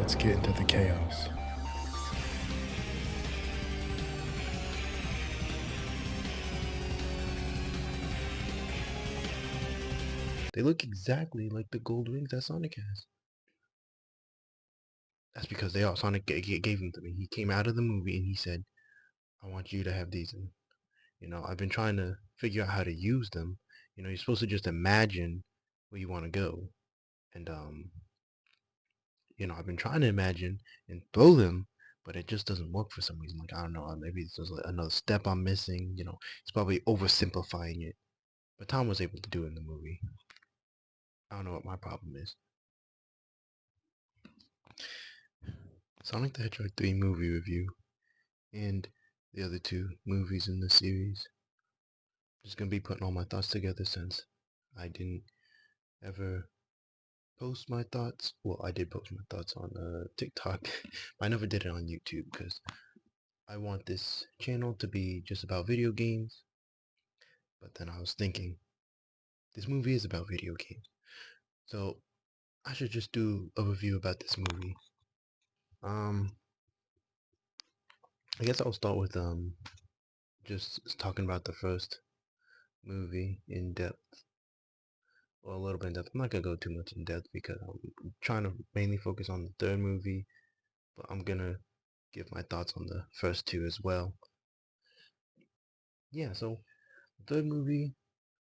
Let's get into the chaos. They look exactly like the gold rings that Sonic has. That's because they are. Sonic gave them to me. He came out of the movie and he said, I want you to have these. And, I've been trying to figure out how to use them. You're supposed to just imagine where you want to go. And, I've been trying to imagine and throw them, but it just doesn't work for some reason. Like, I don't know, maybe it's just like another step I'm missing. It's probably oversimplifying it. But Tom was able to do it in the movie. I don't know what my problem is. Sonic the Hedgehog 3 movie review and the other two movies in the series. I'm just gonna be putting all my thoughts together since I didn't ever post my thoughts. Well, I did post my thoughts on TikTok, but I never did it on YouTube because I want this channel to be just about video games. But then I was thinking, this movie is about video games, so I should just do a review about this movie. I guess I'll start with just talking about the first movie in depth, or a little bit in depth. I'm not gonna go too much in depth because I'm trying to mainly focus on the third movie, but I'm gonna give my thoughts on the first two as well. Yeah, so the third movie,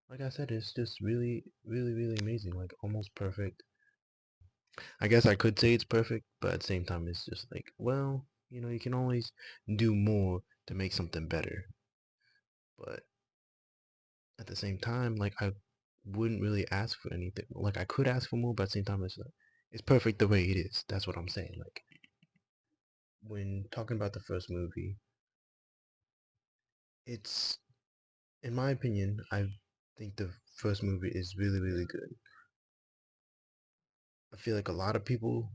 like I said, is just really, really, really amazing. Like almost perfect. I guess I could say it's perfect, but at the same time, it's just like, well, you can always do more to make something better. But at the same time, like I wouldn't really ask for anything. Like I could ask for more, but at the same time, it's perfect the way it is. That's what I'm saying. Like when talking about the first movie, it's in my opinion, I think the first movie is really, really good. I feel like a lot of people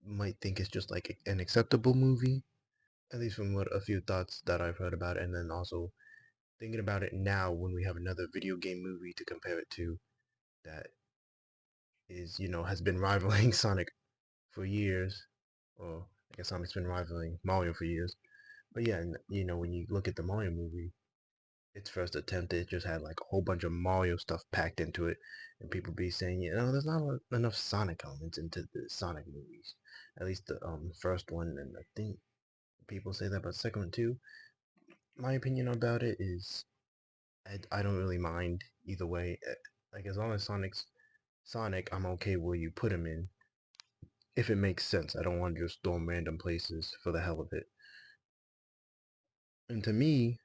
might think it's just like an acceptable movie, at least from what a few thoughts that I've heard about it, and then also thinking about it now when we have another video game movie to compare it to that is, has been rivaling Sonic for years, or I guess Sonic's been rivaling Mario for years. But yeah, and, when you look at the Mario movie, its first attempt, it just had like a whole bunch of Mario stuff packed into it, and people be saying, there's not enough Sonic elements into the Sonic movies. At least the first one, and I think people say that about the second one too. My opinion about it is, I don't really mind either way. Like as long as Sonic's Sonic, I'm okay where you put him in, if it makes sense. I don't want to just throw him random places for the hell of it. And to me,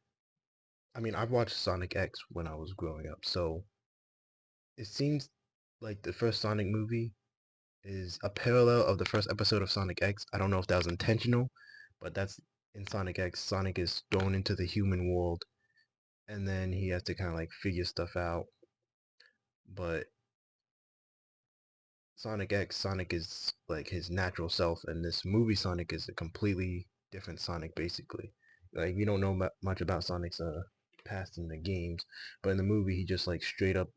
I mean, I've watched Sonic X when I was growing up, so it seems like the first Sonic movie is a parallel of the first episode of Sonic X. I don't know if that was intentional, but that's in Sonic X. Sonic is thrown into the human world, and then he has to kind of like figure stuff out. But Sonic X, Sonic is like his natural self, and this movie Sonic is a completely different Sonic, basically. Like we don't know much about Sonic's past in the games, but in the movie he just like straight up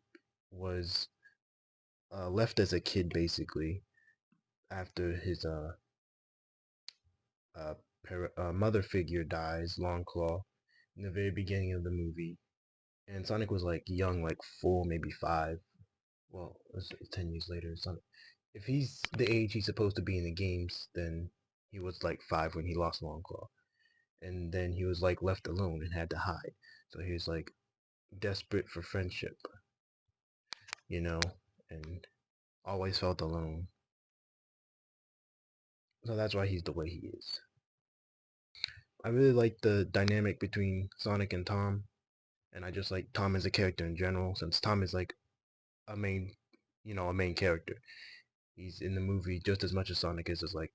was left as a kid, basically, after his uh, mother figure dies, Longclaw, in the very beginning of the movie. And Sonic was like young, like 4, maybe 5. Well, it's 10 years later. Sonic, if he's the age he's supposed to be in the games, then he was like 5 when he lost Longclaw. And then he was like left alone and had to hide. So he was like desperate for friendship, you know, and always felt alone. So that's why he's the way he is. I really like the dynamic between Sonic and Tom, and I just like Tom as a character in general, since Tom is like a main, a main character. He's in the movie just as much as Sonic is. Just like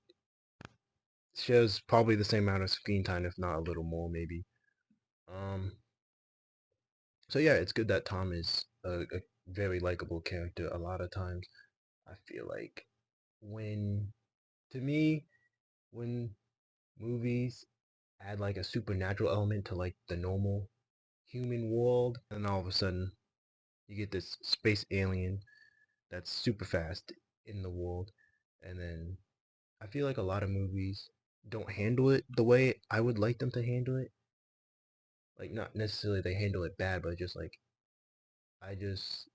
shares probably the same amount of screen time, if not a little more, maybe. Um. So yeah, it's good that Tom is a very likable character. A lot of times, I feel like when, to me, when movies add like a supernatural element to like the normal human world, and all of a sudden you get this space alien that's super fast in the world, and then I feel like a lot of movies don't handle it the way I would like them to handle it. Like not necessarily they handle it bad, but just like I just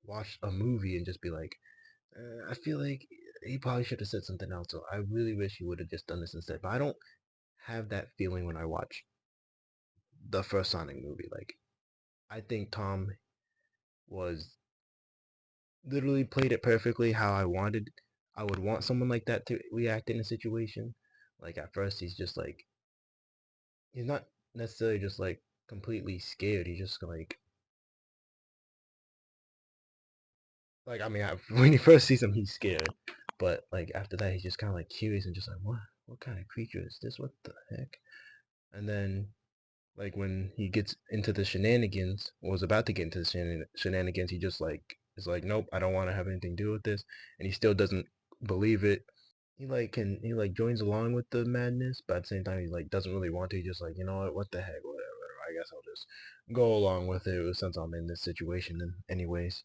watch a movie and just be like, I feel like he probably should have said something else. So I really wish he would have just done this instead. But I don't have that feeling when I watch the first Sonic movie. Like I think Tom was literally played it perfectly how I wanted. I would want someone like that to react in a situation. Like at first he's just he's not necessarily just like completely scared. He's just like I mean when he first sees him he's scared, but like after that he's just kind of like curious and just like what kind of creature is this? What the heck? And then like when he gets into the shenanigans, or was about to get into the shenanigans, he just like is like, nope, I don't want to have anything to do with this, and he still doesn't believe it. He like joins along with the madness, but at the same time he like doesn't really want to. He's just like, you know what the heck, whatever. I guess I'll just go along with it since I'm in this situation. And anyways,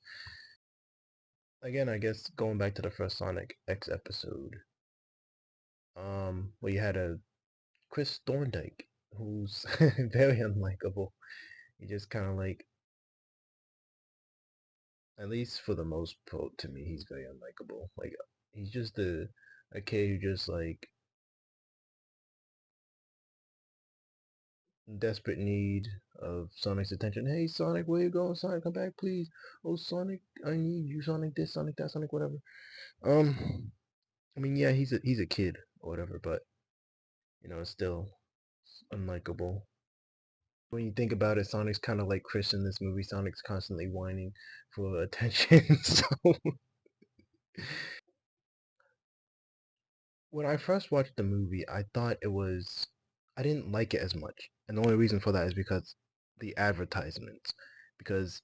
again, I guess going back to the first Sonic X episode, where you had a Chris Thorndike who's very unlikable. He just kind of like, at least for the most part, to me, he's very unlikable. Like he's just a kid who just like in desperate need of Sonic's attention. Hey Sonic, where you going? Sonic, come back, please. Oh Sonic, I need you. Sonic this, Sonic that, Sonic whatever. Um, I mean, yeah, he's a kid or whatever, but it's still unlikable. When you think about it, Sonic's kind of like Chris in this movie. Sonic's constantly whining for attention. So when I first watched the movie, I didn't like it as much. And the only reason for that is because the advertisements. Because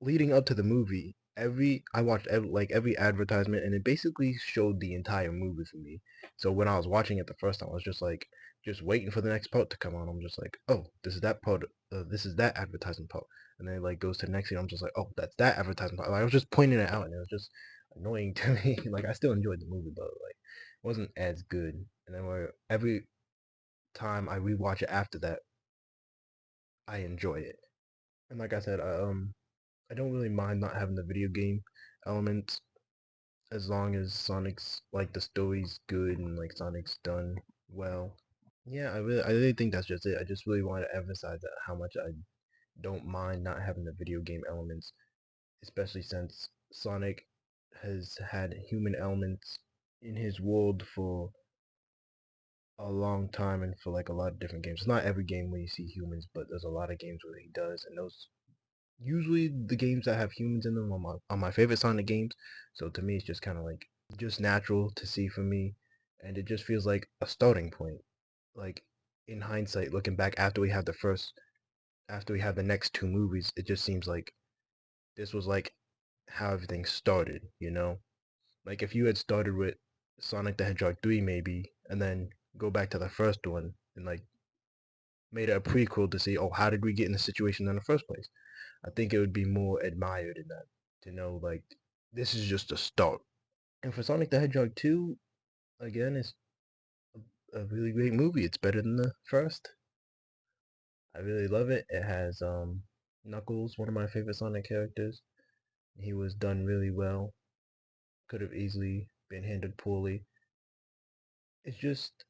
leading up to the movie, I watched every advertisement and it basically showed the entire movie for me. So when I was watching it the first time, I was just like just waiting for the next part to come on. I'm just like, oh, this is that part. This is that advertisement part, and then it like goes to the next scene. I'm just like, oh, that's that advertisement part. Like, I was just pointing it out, and it was just annoying to me. Like I still enjoyed the movie, but like it wasn't as good. And then every time I rewatch it after that, I enjoy it. And like I said, I don't really mind not having the video game elements as long as Sonic's like the story's good and like Sonic's done well. Yeah, I really think that's just it. I just really want to emphasize that how much I don't mind not having the video game elements, especially since Sonic has had human elements in his world for a long time and for like a lot of different games. It's not every game where you see humans, but there's a lot of games where he does, and those usually the games that have humans in them are my favorite Sonic games. So to me, it's just kind of like just natural to see for me, and it just feels like a starting point. Like in hindsight, looking back after we have the next two movies, it just seems like this was like how everything started. Like if you had started with Sonic the Hedgehog 3 maybe, and then go back to the first one and like made it a prequel to see, oh, how did we get in the situation in the first place? I think it would be more admired in that to know like this is just a start. And for Sonic the Hedgehog 2, again, it's a really great movie. It's better than the first. I really love it. It has Knuckles, one of my favorite Sonic characters. He was done really well. Could have easily been handled poorly. It's just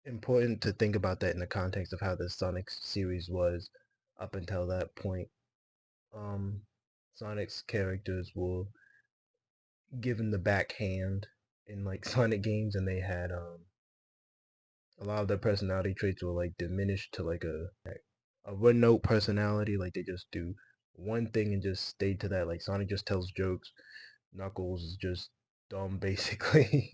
important to think about that in the context of how the Sonic series was up until that point. Um, Sonic's characters were given the backhand in like Sonic games, and they had a lot of their personality traits were like diminished to like a one note personality. Like they just do one thing and just stay to that. Like Sonic just tells jokes. Knuckles is just dumb basically,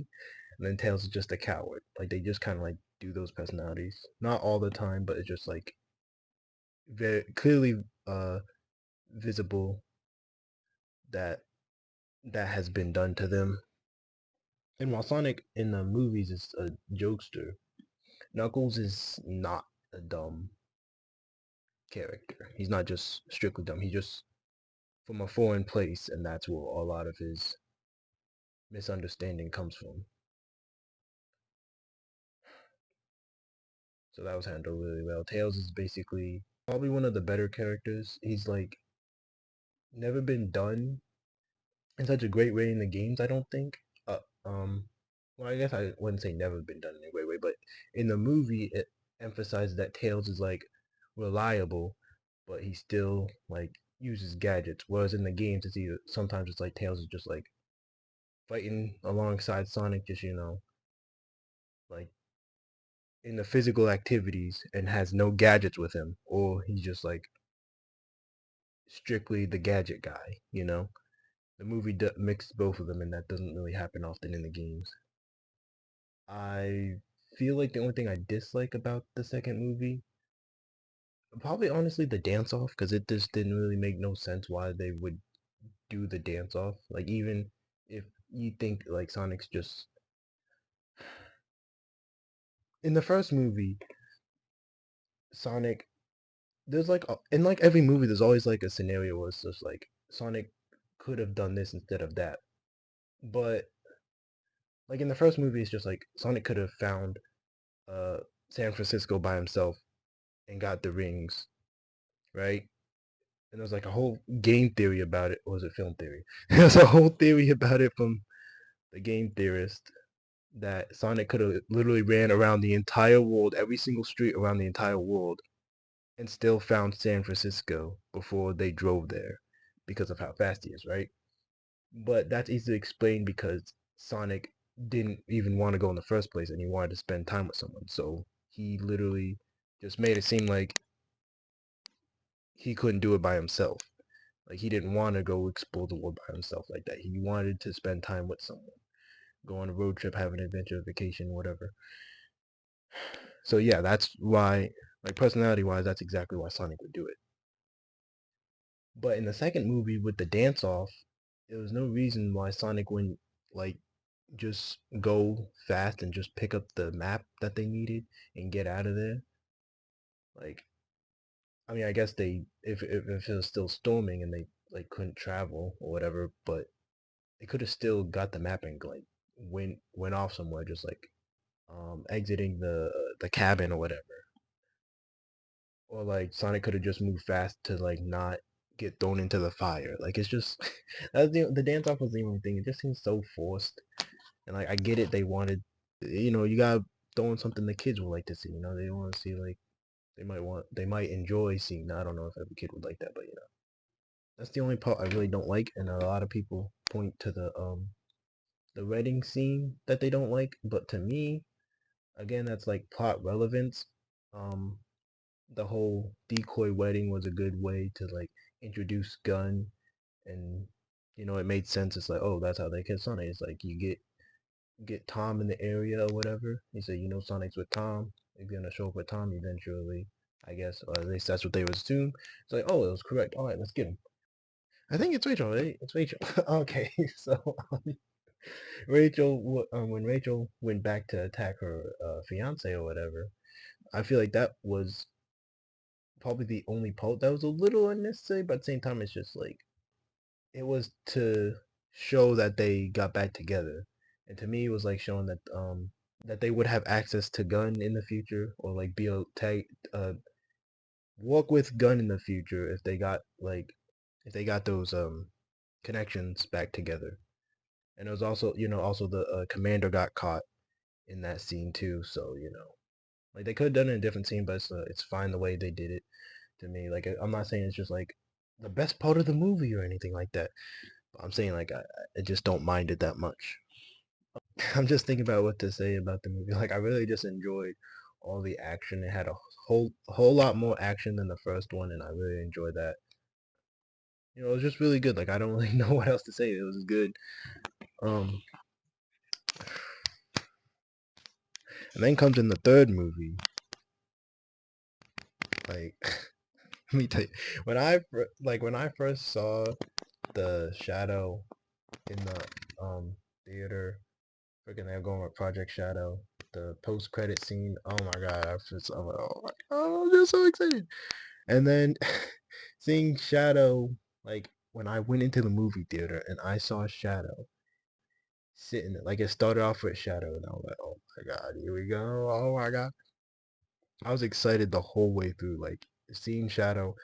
and then Tails is just a coward. Like they just kind of like do those personalities. Not all the time, but it's just like very clearly visible that that has been done to them. And while Sonic in the movies is a jokester, Knuckles is not a dumb character. He's not just strictly dumb. He's just from a foreign place, and that's where a lot of his misunderstanding comes from. So that was handled really well. Tails is basically probably one of the better characters. He's like never been done in such a great way in the games, I don't think. Uh, um, well, I guess I wouldn't say never been done in a great way, but in the movie, it emphasized that Tails is like reliable, but he still like uses gadgets. Whereas in the games, it's either sometimes it's like Tails is just like fighting alongside Sonic, just like in the physical activities and has no gadgets with him, or he's just like strictly the gadget guy. The movie mixed both of them, and that doesn't really happen often in the games. I feel like the only thing I dislike about the second movie, probably honestly the dance off, because it just didn't really make no sense why they would do the dance off. Like even if you think like Sonic's just in the first movie, Sonic, there's like in like every movie, there's always like a scenario where it's just like Sonic could have done this instead of that. But like in the first movie, it's just like Sonic could have found uh San Francisco by himself and got the rings, right? And there's like a whole game theory about it. Or was it film theory? There's a whole theory about it from the game theorist that Sonic could have literally ran around the entire world, every single street around the entire world, and still found San Francisco before they drove there because of how fast he is, right? But that's easily explained because Sonic didn't even want to go in the first place and he wanted to spend time with someone. So he literally just made it seem like he couldn't do it by himself. Like he didn't want to go explore the world by himself like that. He wanted to spend time with someone, go on a road trip, have an adventure, vacation, whatever. So yeah, that's why, like personality wise, that's exactly why Sonic would do it. But in the second movie with the dance off, there was no reason why Sonic wouldn't like just go fast and just pick up the map that they needed and get out of there. Like, I mean, I guess they if it was still storming and they like couldn't travel or whatever, but they could have still got the map and like went off somewhere, just like exiting the cabin or whatever. Or like Sonic could have just moved fast to like not get thrown into the fire. Like it's just that's the dance off was the only thing. It just seems so forced. And like I get it, they wanted, you gotta throw in something the kids would like to see. They want to see like they might enjoy seeing. I don't know if every kid would like that, but that's the only part I really don't like. And a lot of people point to the wedding scene that they don't like, but to me, again, that's like plot relevance. Um, the whole decoy wedding was a good way to like introduce Gun, and it made sense. It's like, oh, that's how they kill Sonic. It's like you get Tom in the area or whatever. You say, Sonic's with Tom. He's gonna show up with Tom eventually, I guess, or at least that's what they would assume. It's like, oh, it was correct. All right, let's get him. I think it's Rachel, right? It's Rachel. Okay, so when Rachel went back to attack her fiance or whatever, I feel like that was probably the only part that was a little unnecessary, but at the same time, it's just like it was to show that they got back together, and to me, it was like showing that they would have access to Gun in the future, or like be able to walk with Gun in the future if they got those connections back together. And it was also the commander got caught in that scene too. So like they could have done it in a different scene, but it's fine the way they did it to me. Like I'm not saying it's just like the best part of the movie or anything like that. But I'm saying like I just don't mind it that much. I'm just thinking about what to say about the movie. Like I really just enjoyed all the action. It had a whole lot more action than the first one, and I really enjoyed that. It was just really good. Like I don't really know what else to say. It was good. Um, and then comes in the third movie. Like let me tell you, when I first saw the Shadow in the theater, freaking they're going with Project Shadow, the post credit scene. Oh my god, I'm like, oh my god, I'm just so excited. And then seeing Shadow, like when I went into the movie theater and I saw Shadow sitting, like it started off with Shadow, and I was like, oh my god, here we go. Oh my god. I was excited the whole way through, like seeing Shadow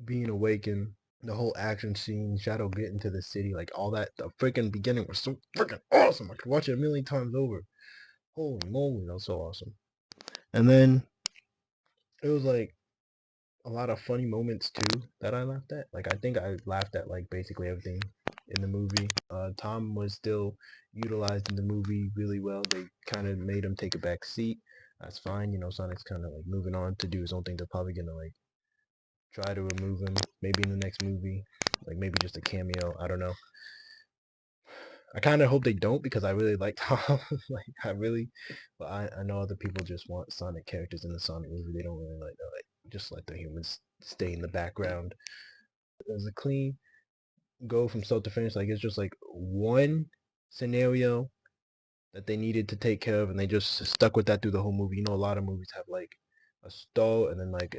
being awakened, the whole action scene, Shadow getting to the city, like all that. The freaking beginning was so freaking awesome. I could watch it a million times over. Holy moly, that was so awesome. And then it was like a lot of funny moments too that I laughed at. Like I think I laughed at like basically everything in the movie. Tom was still utilized in the movie really well. They kind of made him take a back seat. That's fine. You know, Sonic's kind of like moving on to do his own thing. They're probably gonna like try to remove him maybe in the next movie, like maybe just a cameo. I don't know. I kind of hope they don't because I really like Tom. Like I really, but I know other people just want Sonic characters in the Sonic movie. They don't really like just let the humans stay in the background. There's a clean go from start to finish. Like it's just like one scenario that they needed to take care of, and they just stuck with that through the whole movie. You know, a lot of movies have like a stall and then like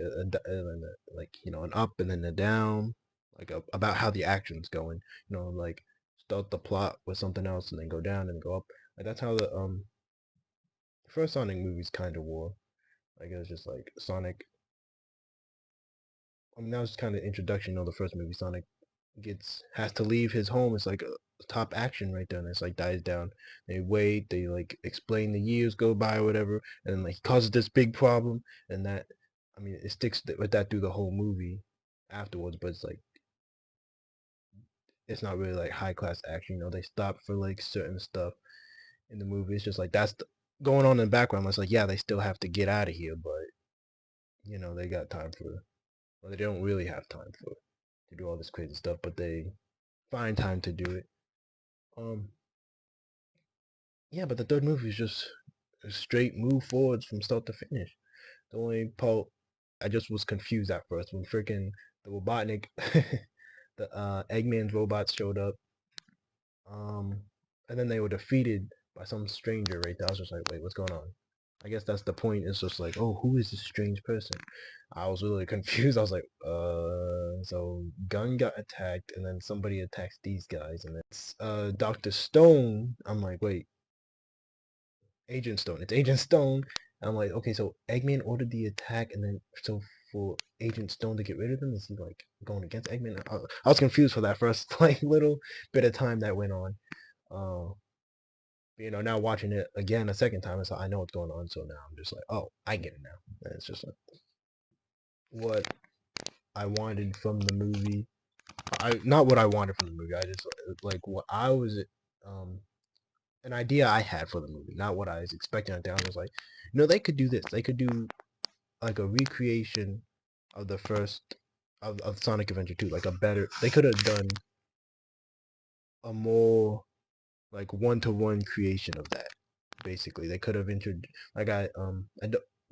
like you know an up and then a down, like about how the action's going. You know, like start the plot with something else and then go down and go up. Like that's how the first Sonic movies kind of were. Like it was just like Sonic. I mean, that was kind of introduction. You know, the first movie Sonic has to leave his home. It's like a top action right there, and it's like dies down. They wait, they like explain the years go by or whatever, and then like causes this big problem, and that I mean it sticks with that through the whole movie afterwards, but it's like it's not really like high class action. You know, they stop for like certain stuff in the movie. It's just like going on in the background. It's like yeah, they still have to get out of here, but you know they got time for. Well, they don't really have time for to do all this crazy stuff, but they find time to do it. Um, Yeah, but the third movie is just a straight move forwards from start to finish. The only part I just was confused at first when freaking the Robotnik, the Eggman's robots showed up, um, and then they were defeated by some stranger right there. I was just like, wait, what's going on? I guess that's the point. It's just like, oh, who is this strange person? I was really confused. I was like, so Gun got attacked, and then somebody attacks these guys, and it's Dr. Stone. I'm like, wait, Agent Stone. It's Agent Stone. I'm like, okay, so Eggman ordered the attack, and then so for Agent Stone to get rid of them, is he like going against Eggman? I was confused for that first like little bit of time that went on. Uh, you know, now watching it again a second time, so I know what's going on. So now I'm just like, oh, I get it now. And it's just like what I wanted from the movie. I not what I wanted from the movie. I just like what I was um an idea I had for the movie, not what I was expecting. I was like, you know, they could do this. They could do like a recreation of the first of Sonic Adventure 2, like a better. They could have done a more like one-to-one creation of that. Basically, they could have introduced like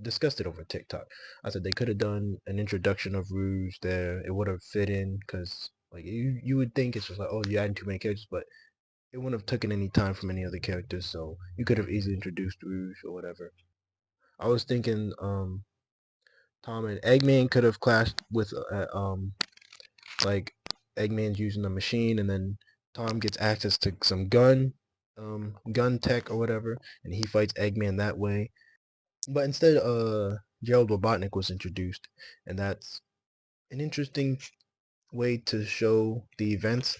discussed it over TikTok. I said they could have done an introduction of Rouge there. It would have fit in because like you would think it's just like oh you're adding too many characters, but it wouldn't have taken any time from any other characters, so you could have easily introduced Rouge or whatever. I was thinking Tom and Eggman could have clashed with like Eggman's using the machine and then Tom gets access to some gun tech or whatever and he fights Eggman that way. But instead Gerald Robotnik was introduced and that's an interesting way to show the events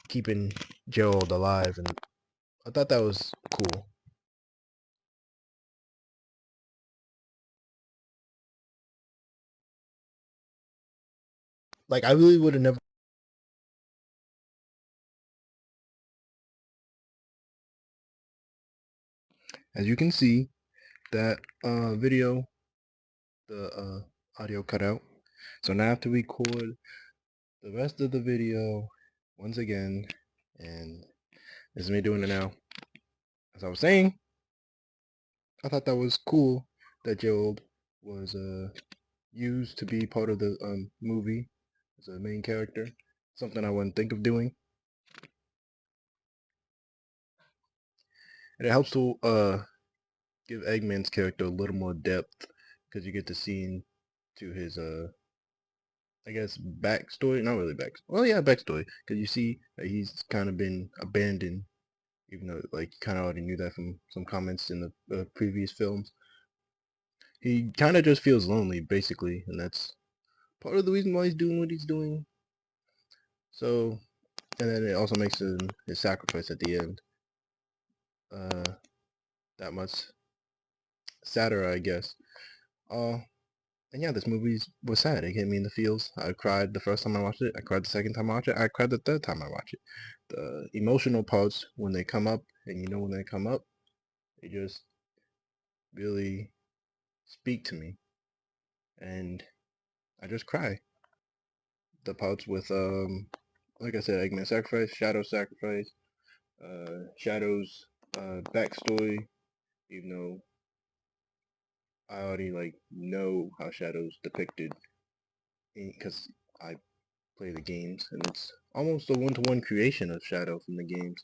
keeping Gerald alive and I thought that was cool. Like I really would have never as you can see that video the audio cut out. So now I have to record the rest of the video once again, and this is me doing it now. As I was saying, I thought that was cool that Gerald was used to be part of the movie as a main character. Something I wouldn't think of doing, and it helps to give Eggman's character a little more depth because you get to see into his I guess backstory, not really back. Well, yeah, backstory because you see that he's kind of been abandoned, even though like you kind of already knew that from some comments in the previous films. He kind of just feels lonely, basically, and that's part of the reason why he's doing what he's doing. So, and then it also makes him his sacrifice at the end that much sadder, I guess. And yeah, this movie was sad. It hit me in the feels. I cried the first time I watched it. I cried the second time I watched it. I cried the third time I watched it. The emotional parts when they come up, and you know when they come up, they just really speak to me, and I just cry. The parts with like I said, Eggman sacrifice, Shadow sacrifice, Shadow's backstory, even though I already like know how Shadow's depicted because I play the games, and it's almost a one-to-one creation of Shadow from the games.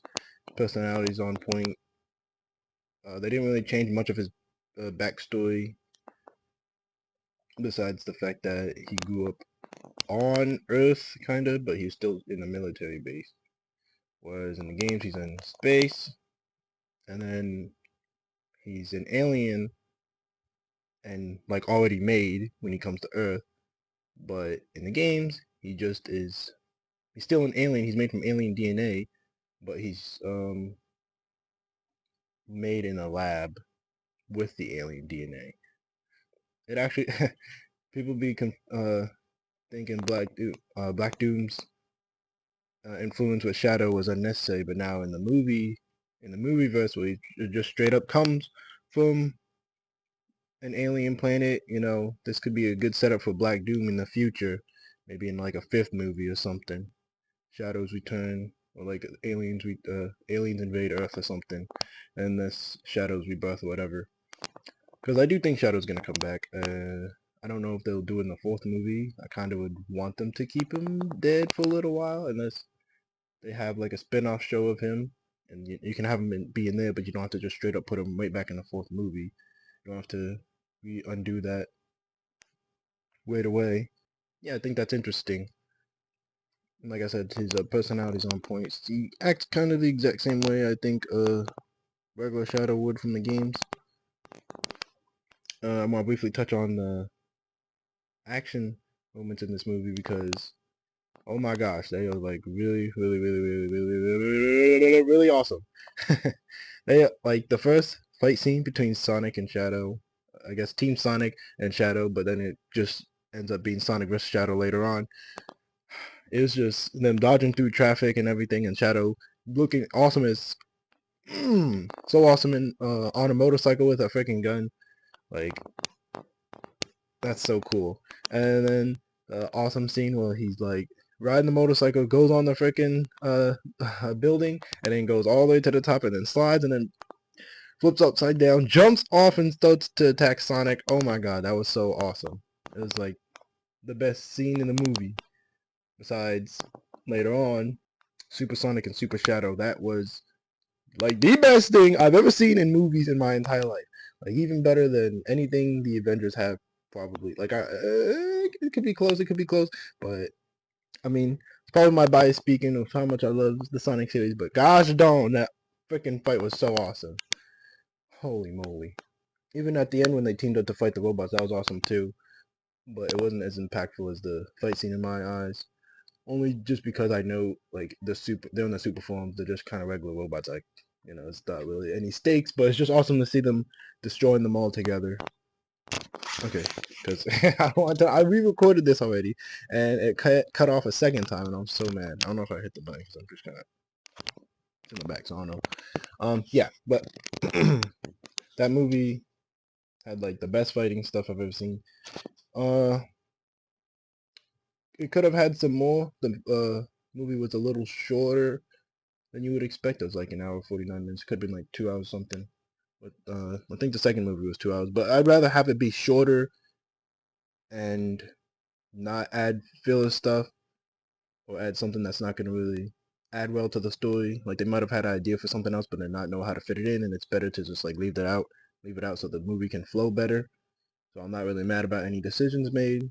Personality's on point. They didn't really change much of his backstory, besides the fact that he grew up on Earth, kinda, but he's still in a military base. Whereas in the games, he's in space, and then he's an alien, and like already made when he comes to Earth. But in the games, he just is. He's still an alien. He's made from alien DNA, but he's made in a lab with the alien DNA. It actually people be thinking Black Doom's influence with Shadow was unnecessary, but now in the movie verse, where he just straight up comes from an alien planet, you know, this could be a good setup for Black Doom in the future, maybe in like a fifth movie or something. Shadows return, or like aliens invade Earth or something, and this Shadows rebirth or whatever. Because I do think Shadow's gonna come back. I don't know if they'll do it in the fourth movie. I kind of would want them to keep him dead for a little while, unless they have like a spin-off show of him, and you can have him be in there, but you don't have to just straight up put him right back in the fourth movie. You don't have to undo that right away. Yeah, I think that's interesting. And like I said, his personality's on point. He acts kind of the exact same way I think regular Shadow would from the games. I want to briefly touch on the action moments in this movie because oh my gosh, they are like really awesome. They like the first fight scene between Sonic and Shadow. I guess Team Sonic and Shadow, but then it just ends up being Sonic versus Shadow later on. It was just them dodging through traffic and everything, and Shadow looking awesome as so awesome in on a motorcycle with a freaking gun. Like that's so cool. And then awesome scene where he's like riding the motorcycle, goes on the freaking building, and then goes all the way to the top, and then slides, and then flips upside down, jumps off, and starts to attack Sonic. Oh my god, that was so awesome. It was like the best scene in the movie. Besides, later on, Super Sonic and Super Shadow. That was like the best thing I've ever seen in movies in my entire life. Like even better than anything the Avengers have probably. Like it could be close, it could be close, but I mean, it's probably my bias speaking of how much I love the Sonic series. But gosh darn, that freaking fight was so awesome. Holy moly! Even at the end when they teamed up to fight the robots, that was awesome too. But it wasn't as impactful as the fight scene in my eyes. Only just because I know like they're in the super forms, they're just kind of regular robots. Like it's not really any stakes, but it's just awesome to see them destroying them all together. Okay, because I want to. I re-recorded this already, and it cut off a second time, and I'm so mad. I don't know if I hit the button because I'm just kind of in the back, so I don't know. Yeah, but that movie had like the best fighting stuff I've ever seen. Uh, it could have had some more. The movie was a little shorter than you would expect. It was like an hour 49 minutes. Could have been like 2 hours something. But I think the second movie was 2 hours. But I'd rather have it be shorter and not add filler stuff or add something that's not going to really add well to the story. Like they might have had an idea for something else, but they not know how to fit it in, and it's better to just like leave it out so the movie can flow better. So I'm not really mad about any decisions made.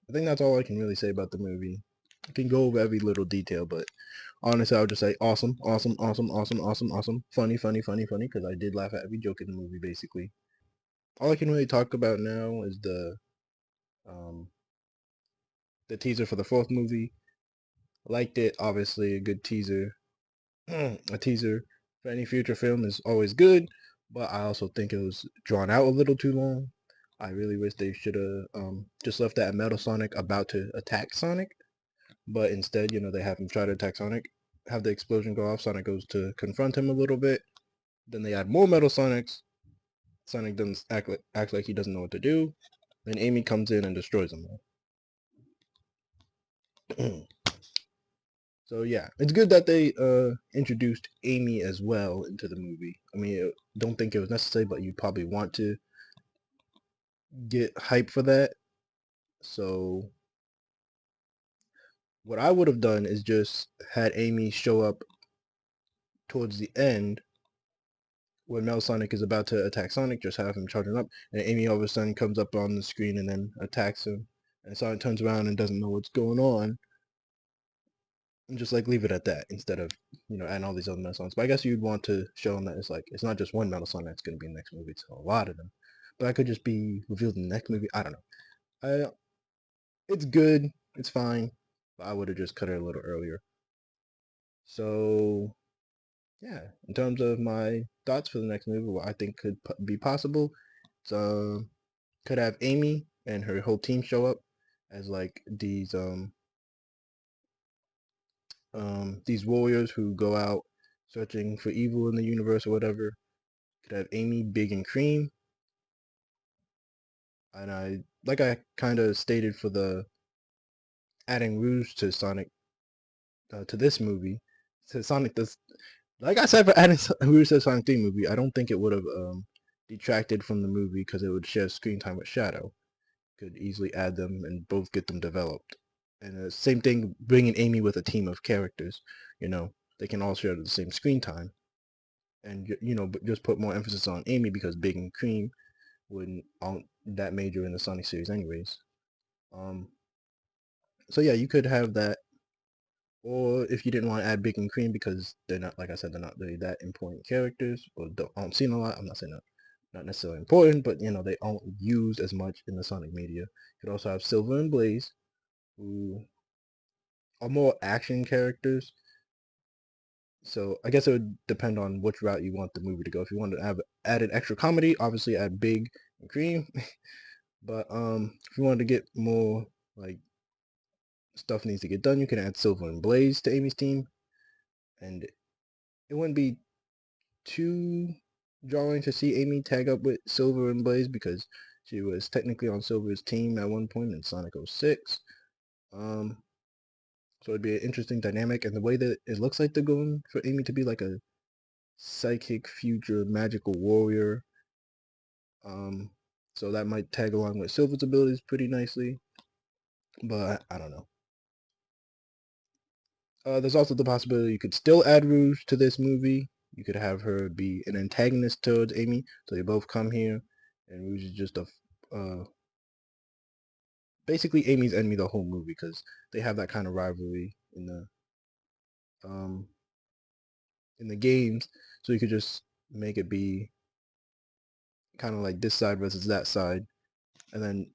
I think that's all I can really say about the movie. I can go over every little detail, but Honestly, I would just say awesome, awesome, awesome, awesome, awesome, awesome, funny, funny, funny, funny, because I did laugh at every joke in the movie, basically. All I can really talk about now is um, the teaser for the fourth movie. Liked it, obviously, a good teaser. A teaser for any future film is always good, but I also think it was drawn out a little too long. I really wish they should have just left that Metal Sonic about to attack Sonic, but instead, they have him try to attack Sonic, have the explosion go off, Sonic goes to confront him a little bit, then they add more Metal Sonics, Sonic doesn't act like he doesn't know what to do, then Amy comes in and destroys them all. So yeah, it's good that they introduced Amy as well into the movie. I mean, I don't think it was necessary, but you probably want to get hype for that. So what I would have done is just had Amy show up towards the end when Metal Sonic is about to attack Sonic, just have him charging up, and Amy all of a sudden comes up on the screen and then attacks him, and Sonic turns around and doesn't know what's going on, and just like leave it at that instead of adding all these other Metal Sonics. But I guess you'd want to show them that it's not just one Metal Sonic that's going to be in the next movie; it's a lot of them. But that could just be revealed in the next movie. I don't know. It's good. It's fine. But I would have just cut it a little earlier. So yeah, in terms of my thoughts for the next movie, what I think could be possible, it's could have Amy and her whole team show up as like these warriors who go out searching for evil in the universe or whatever. Could have Amy, Big, and Cream. And I kind of stated for the adding Rouge to Sonic to this movie, to Sonic this. Like I said, for adding Rouge to the Sonic 3 movie, I don't think it would have detracted from the movie because it would share screen time with Shadow. Could easily add them and both get them developed. And same thing, bringing Amy with a team of characters. They can all share the same screen time, and just put more emphasis on Amy because Big and Cream wouldn't that major in the Sonic series anyways. So yeah, you could have that, or if you didn't want to add Big and Cream because they're not, like I said, they're not really that important characters or don't seen a lot. I'm not saying that not necessarily important, but they aren't used as much in the Sonic media. You could also have Silver and Blaze, who are more action characters. So I guess it would depend on which route you want the movie to go. If you want to have added extra comedy, obviously add Big and Cream. But if you wanted to get more like stuff needs to get done, you can add Silver and Blaze to Amy's team, and it wouldn't be too jarring to see Amy tag up with Silver and Blaze because she was technically on Silver's team at one point in Sonic 06. So it'd be an interesting dynamic, and the way that it looks like they're going for Amy to be like a psychic future magical warrior. So that might tag along with Silver's abilities pretty nicely, but I don't know. There's also the possibility you could still add Rouge to this movie. You could have her be an antagonist towards Amy, so they both come here, and Rouge is just basically Amy's enemy the whole movie because they have that kind of rivalry um in the games. So you could just make it be kind of like this side versus that side, and then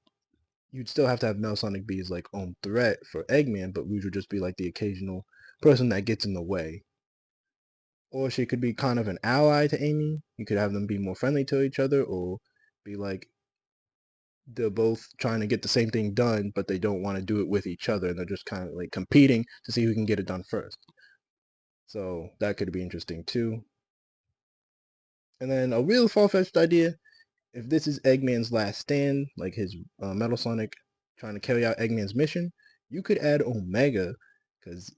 you'd still have to have Mel Sonic be his like own threat for Eggman, but Rouge would just be like the occasional person that gets in the way. Or she could be kind of an ally to Amy. You could have them be more friendly to each other, or be like they're both trying to get the same thing done, but they don't want to do it with each other, and they're just kind of like competing to see who can get it done first. So that could be interesting too. And then a real far-fetched idea, if this is Eggman's last stand, like his Metal Sonic trying to carry out Eggman's mission, you could add Omega, because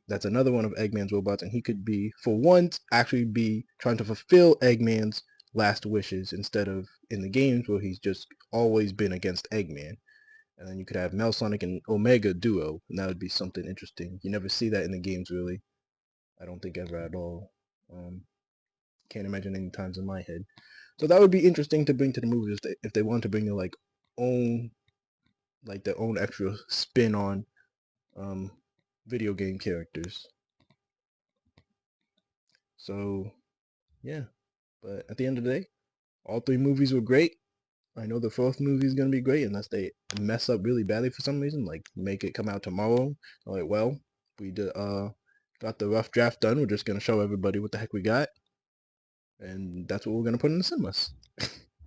that's another one of Eggman's robots, and he could be, for once, actually be trying to fulfill Eggman's last wishes instead of in the games where he's just always been against Eggman. And then you could have Metal Sonic and Omega duo, and that would be something interesting. You never see that in the games, really. I don't think ever at all. Can't imagine any times in my head. So that would be interesting to bring to the movies if they want to bring their their own extra spin on video game characters. So yeah, but at the end of the day, all three movies were great. I know the fourth movie is gonna be great unless they mess up really badly for some reason, like make it come out tomorrow. Like, well, we did got the rough draft done. We're just gonna show everybody what the heck we got, and that's what we're gonna put in the cinemas.